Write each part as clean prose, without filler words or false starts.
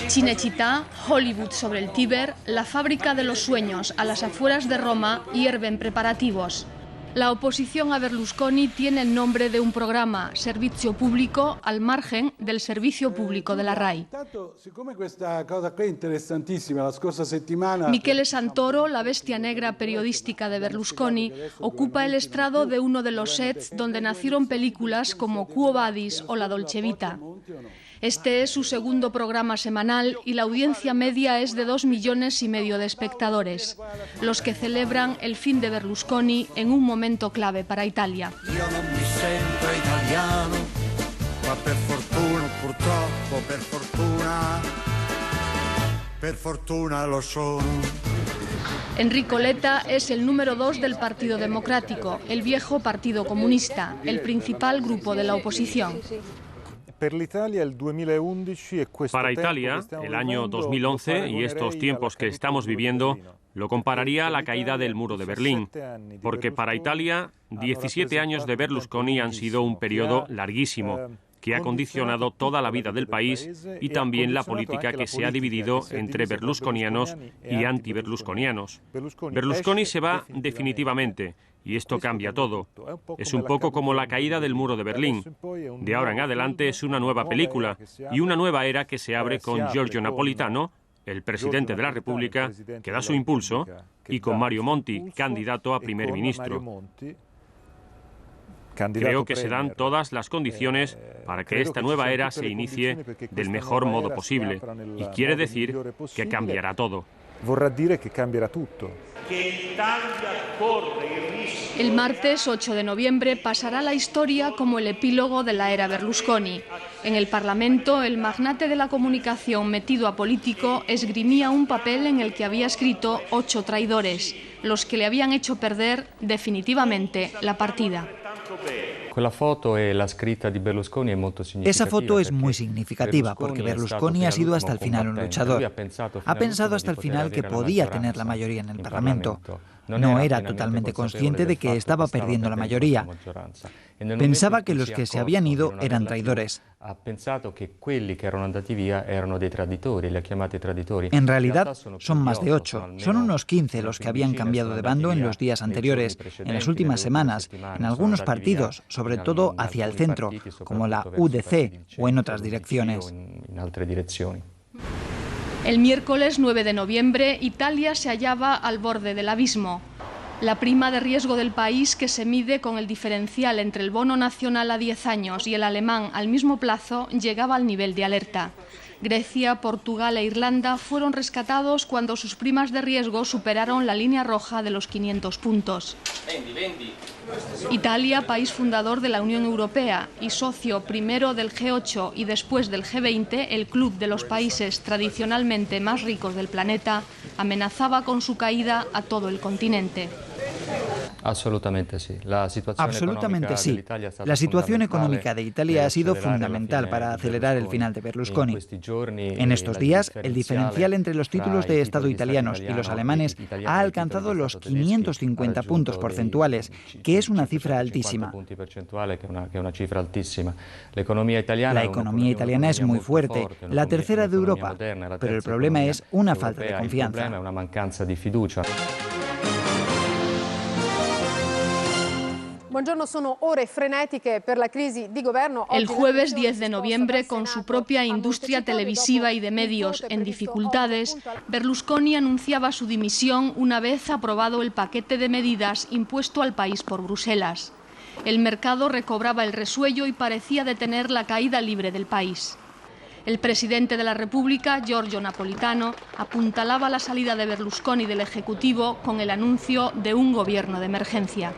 Cinecittà, Hollywood sobre el Tíber, la fábrica de los sueños a las afueras de Roma hierven preparativos. La oposición a Berlusconi tiene el nombre de un programa, Servizio Pubblico, al margen del servicio público de la RAI. Michele Santoro, la bestia negra periodística de Berlusconi, ocupa el estrado de uno de los sets donde nacieron películas como Quo Vadis o La Dolce Vita. Este es su segundo programa semanal y la audiencia media es de 2,5 millones de espectadores, los que celebran el fin de Berlusconi en un momento clave para Italia. Yo no me siento italiano, ma per fortuna lo sono. Enrico Letta es el número 2 del Partido Democrático, el viejo Partido Comunista, el principal grupo de la oposición. Para Italia, el año 2011 y estos tiempos que estamos viviendo, lo compararía a la caída del muro de Berlín, porque para Italia, 17 años de Berlusconi han sido un periodo larguísimo, que ha condicionado toda la vida del país y también la política que se ha dividido entre berlusconianos y anti-berlusconianos. Berlusconi se va definitivamente y esto cambia todo. Es un poco como la caída del muro de Berlín. De ahora en adelante es una nueva película y una nueva era que se abre con Giorgio Napolitano, el presidente de la República, que da su impulso, y con Mario Monti, candidato a primer ministro. Creo que se dan todas las condiciones para que esta nueva era se inicie del mejor modo posible, y quiere decir que cambiará todo. El martes 8 de noviembre pasará a la historia como el epílogo de la era Berlusconi. En el Parlamento, el magnate de la comunicación metido a político esgrimía un papel en el que había escrito 8 traidores, los que le habían hecho perder definitivamente la partida. Esa foto es muy significativa porque Berlusconi ha sido hasta el final un luchador. Ha pensado hasta el final que podía tener la mayoría en el Parlamento. No era totalmente consciente de que estaba perdiendo la mayoría. Pensaba que los que se habían ido eran traidores. En realidad son más de 8. Son unos 15 los que habían cambiado de bando en los días anteriores, en las últimas semanas, en algunos partidos, sobre todo hacia el centro, como la UDC o en otras direcciones. El miércoles 9 de noviembre, Italia se hallaba al borde del abismo. La prima de riesgo del país, que se mide con el diferencial entre el bono nacional a 10 años y el alemán al mismo plazo, llegaba al nivel de alerta. Grecia, Portugal e Irlanda fueron rescatados cuando sus primas de riesgo superaron la línea roja de los 500 puntos. Italia, país fundador de la Unión Europea y socio primero del G8 y después del G20, el club de los países tradicionalmente más ricos del planeta, amenazaba con su caída a todo el continente. Absolutamente sí. La situación económica de Italia ha sido fundamental para acelerar el final de Berlusconi. En estos días, el diferencial entre los títulos de Estado italianos y los alemanes ha alcanzado los 550 puntos porcentuales, que es una cifra altísima. La economía italiana es muy fuerte, la tercera de Europa, pero el problema es una falta de confianza. El jueves 10 de noviembre, con su propia industria televisiva y de medios en dificultades, Berlusconi anunciaba su dimisión una vez aprobado el paquete de medidas impuesto al país por Bruselas. El mercado recobraba el resuello y parecía detener la caída libre del país. El presidente de la República, Giorgio Napolitano, apuntalaba la salida de Berlusconi del Ejecutivo con el anuncio de un gobierno de emergencia.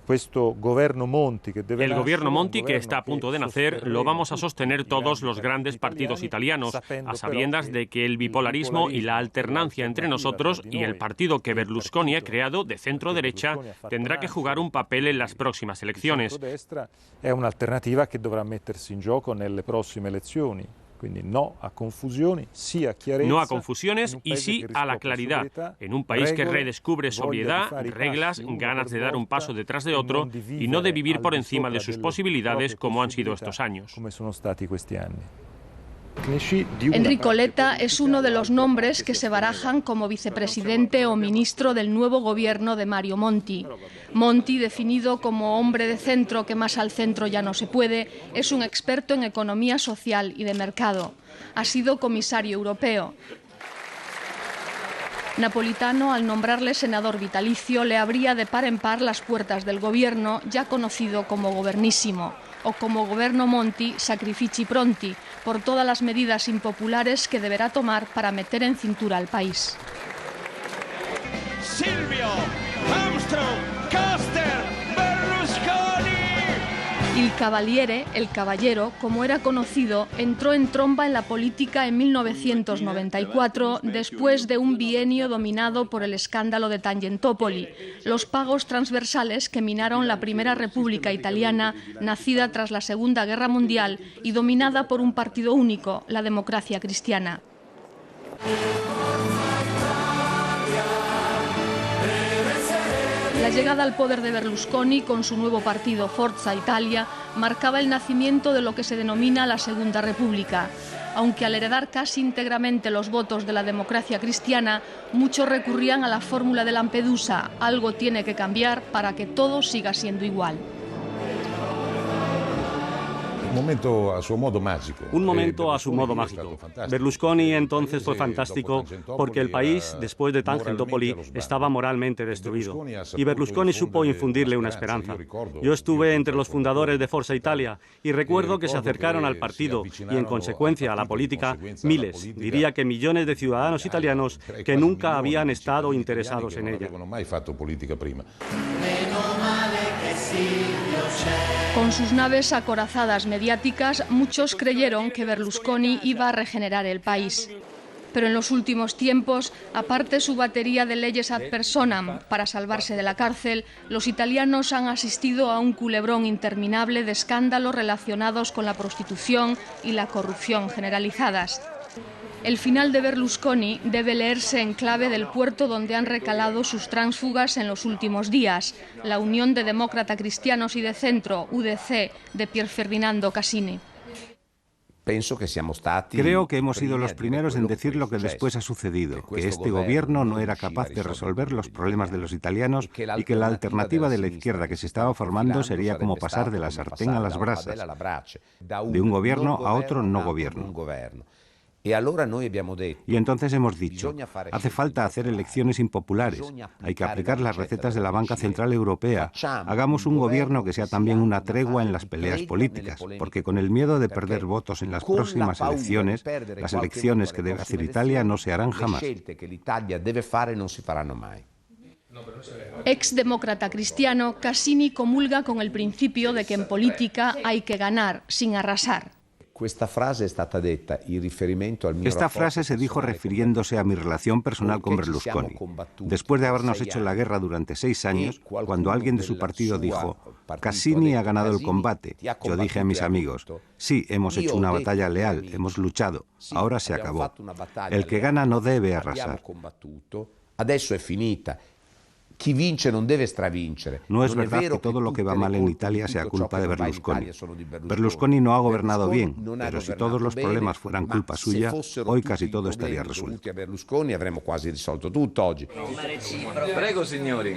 El gobierno Monti que está a punto de nacer lo vamos a sostener todos los grandes partidos italianos, a sabiendas de que el bipolarismo y la alternancia entre nosotros y el partido que Berlusconi ha creado de centro-derecha tendrá que jugar un papel en las próximas elecciones. Es una alternativa que deberá meterse en juego en las próximas elecciones. No a confusiones y sí a la claridad, en un país que redescubre sobriedad, reglas, ganas de dar un paso detrás de otro y no de vivir por encima de sus posibilidades como han sido estos años. Enrico Letta es uno de los nombres que se barajan como vicepresidente o ministro del nuevo gobierno de Mario Monti. Monti, definido como hombre de centro que más al centro ya no se puede, es un experto en economía social y de mercado. Ha sido comisario europeo. Napolitano, al nombrarle senador vitalicio, le abría de par en par las puertas del gobierno, ya conocido como Governissimo, o como Governo Monti Sacrifici Pronti, por todas las medidas impopulares que deberá tomar para meter en cintura al país. Silvio, Armstrong, Koster, Berlusconi. Il Cavaliere, el caballero, como era conocido, entró en tromba en la política en 1994, después de un bienio dominado por el escándalo de Tangentopoli, los pagos transversales que minaron la Primera República Italiana, nacida tras la Segunda Guerra Mundial y dominada por un partido único, la Democracia Cristiana. La llegada al poder de Berlusconi con su nuevo partido Forza Italia marcaba el nacimiento de lo que se denomina la Segunda República. Aunque al heredar casi íntegramente los votos de la democracia cristiana, muchos recurrían a la fórmula de Lampedusa: algo tiene que cambiar para que todo siga siendo igual. Un momento a su modo mágico. Berlusconi entonces fue fantástico porque el país, después de Tangentopoli, estaba moralmente destruido. Y Berlusconi supo infundirle una esperanza. Yo estuve entre los fundadores de Forza Italia y recuerdo que se acercaron al partido y, en consecuencia, a la política, miles, diría que millones de ciudadanos italianos que nunca habían estado interesados en ella. Con sus naves acorazadas mediáticas, muchos creyeron que Berlusconi iba a regenerar el país. Pero en los últimos tiempos, aparte su batería de leyes ad personam para salvarse de la cárcel, los italianos han asistido a un culebrón interminable de escándalos relacionados con la prostitución y la corrupción generalizadas. El final de Berlusconi debe leerse en clave del puerto donde han recalado sus tránsfugas en los últimos días, la Unión de Demócrata Cristianos y de Centro, UDC, de Pier Ferdinando Casini. Creo que hemos sido los primeros en decir lo que después ha sucedido, que este gobierno no era capaz de resolver los problemas de los italianos y que la alternativa de la izquierda que se estaba formando sería como pasar de la sartén a las brasas, de un gobierno a otro no gobierno. Y entonces hemos dicho, hace falta hacer elecciones impopulares, hay que aplicar las recetas de la Banca Central Europea, hagamos un gobierno que sea también una tregua en las peleas políticas, porque con el miedo de perder votos en las próximas elecciones, las elecciones que debe hacer Italia no se harán jamás. Ex demócrata cristiano, Casini comulga con el principio de que en política hay que ganar, sin arrasar. Esta frase se dijo refiriéndose a mi relación personal con Berlusconi. Después de habernos hecho la guerra durante 6 años, cuando alguien de su partido dijo, Casini ha ganado el combate, yo dije a mis amigos, sí, hemos hecho una batalla leal, hemos luchado, ahora se acabó. El que gana no debe arrasar. No es verdad que todo lo que va mal en Italia sea culpa de Berlusconi. Berlusconi no ha gobernado bien, pero si todos los problemas fueran culpa suya, hoy casi todo estaría resuelto. Prego, signori.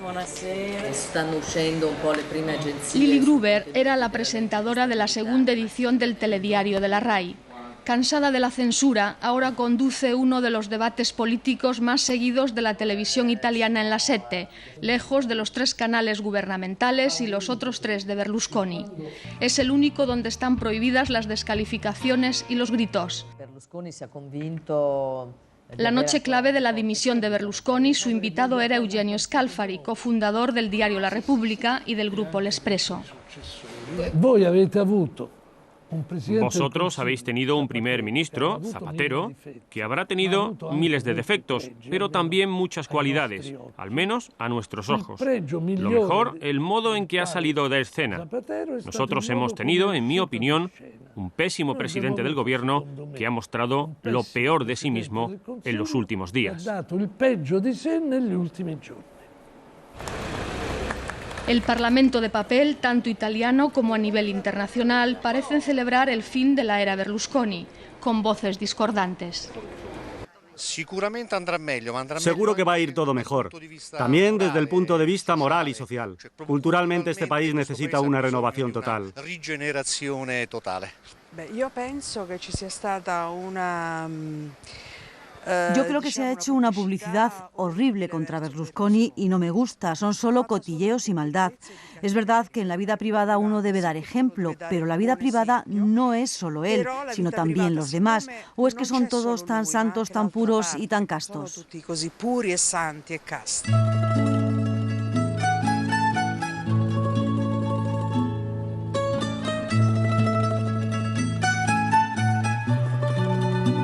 Buonasera. Stanno uscendo un po' le prime agenzie. Lili Gruber era la presentadora de la segunda edición del telediario de la RAI. Cansada de la censura, ahora conduce uno de los debates políticos más seguidos de la televisión italiana en la Sette, lejos de los 3 canales gubernamentales y los otros 3 de Berlusconi. Es el único donde están prohibidas las descalificaciones y los gritos. La noche clave de la dimisión de Berlusconi, su invitado era Eugenio Scalfari, cofundador del diario La Repubblica y del grupo L'Espresso. Vosotros habéis tenido un primer ministro, Zapatero, que habrá tenido miles de defectos, pero también muchas cualidades, al menos a nuestros ojos. Lo mejor, el modo en que ha salido de escena. Nosotros hemos tenido, en mi opinión, un pésimo presidente del gobierno que ha mostrado lo peor de sí mismo en los últimos días. El Parlamento de papel, tanto italiano como a nivel internacional, parecen celebrar el fin de la era Berlusconi, con voces discordantes. Seguro que va a ir todo mejor, también desde el punto de vista moral y social. Culturalmente este país necesita una renovación total. Yo creo que se ha hecho una publicidad horrible contra Berlusconi y no me gusta, son solo cotilleos y maldad. Es verdad que en la vida privada uno debe dar ejemplo, pero la vida privada no es solo él, sino también los demás. ¿O es que son todos tan santos, tan puros y tan castos?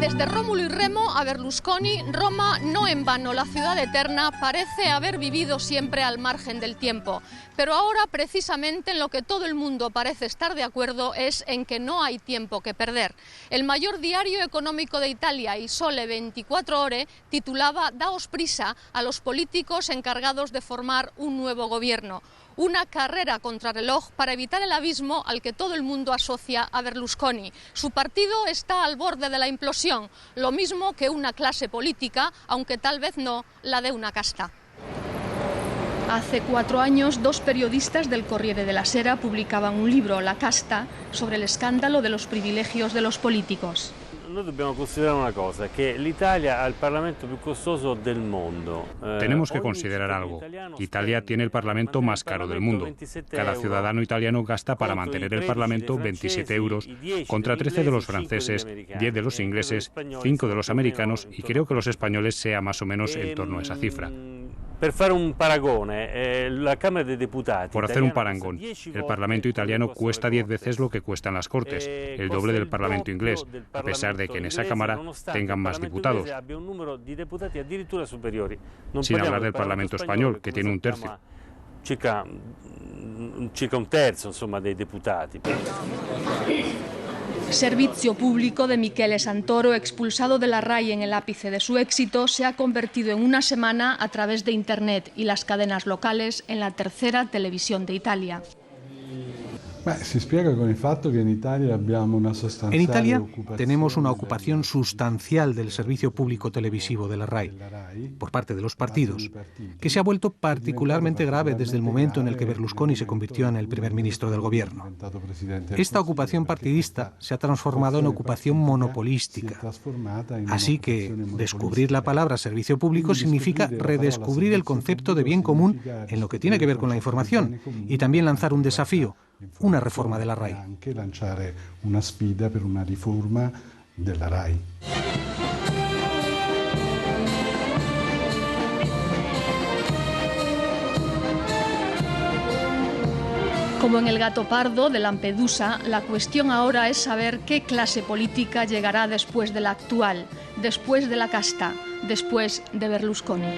Desde Rómulo y Remo a Berlusconi, Roma, no en vano la ciudad eterna, parece haber vivido siempre al margen del tiempo. Pero ahora, precisamente, en lo que todo el mundo parece estar de acuerdo es en que no hay tiempo que perder. El mayor diario económico de Italia, Il Sole 24 Ore, titulaba «Daos prisa a los políticos encargados de formar un nuevo gobierno». Una carrera contrarreloj para evitar el abismo al que todo el mundo asocia a Berlusconi. Su partido está al borde de la implosión, lo mismo que una clase política, aunque tal vez no la de una casta. Hace 4 años, 2 periodistas del Corriere della Sera publicaban un libro, La casta, sobre el escándalo de los privilegios de los políticos. Noi dobbiamo considerare una cosa, que l'Italia ha il Parlamento più costoso del mundo. Tenemos que considerar algo. Italia tiene el Parlamento más caro del mundo. Cada ciudadano italiano gasta para mantener el Parlamento 27 euros, contra 13 de los franceses, 10 de los ingleses, 5 de los americanos y creo que los españoles sea más o menos en torno a esa cifra. Por hacer un parangón, el Parlamento italiano cuesta 10 veces lo que cuestan las Cortes, el doble del Parlamento inglés, a pesar de que en esa Cámara tengan más diputados. Sin hablar del Parlamento español, que tiene un tercio. Circa un terzo, insomma, dei deputati. Servizio Público de Michele Santoro, expulsado de la RAI en el ápice de su éxito, se ha convertido en una semana a través de Internet y las cadenas locales en la tercera televisión de Italia. En Italia tenemos una ocupación sustancial del servicio público televisivo de la RAI por parte de los partidos, que se ha vuelto particularmente grave desde el momento en el que Berlusconi se convirtió en el primer ministro del gobierno. Esta ocupación partidista se ha transformado en ocupación monopolística. Así que descubrir la palabra servicio público significa redescubrir el concepto de bien común en lo que tiene que ver con la información y también lanzar un desafío, una reforma de la RAI. Como en El gato pardo de Lampedusa, la cuestión ahora es saber qué clase política llegará después de la actual, después de la casta, después de Berlusconi.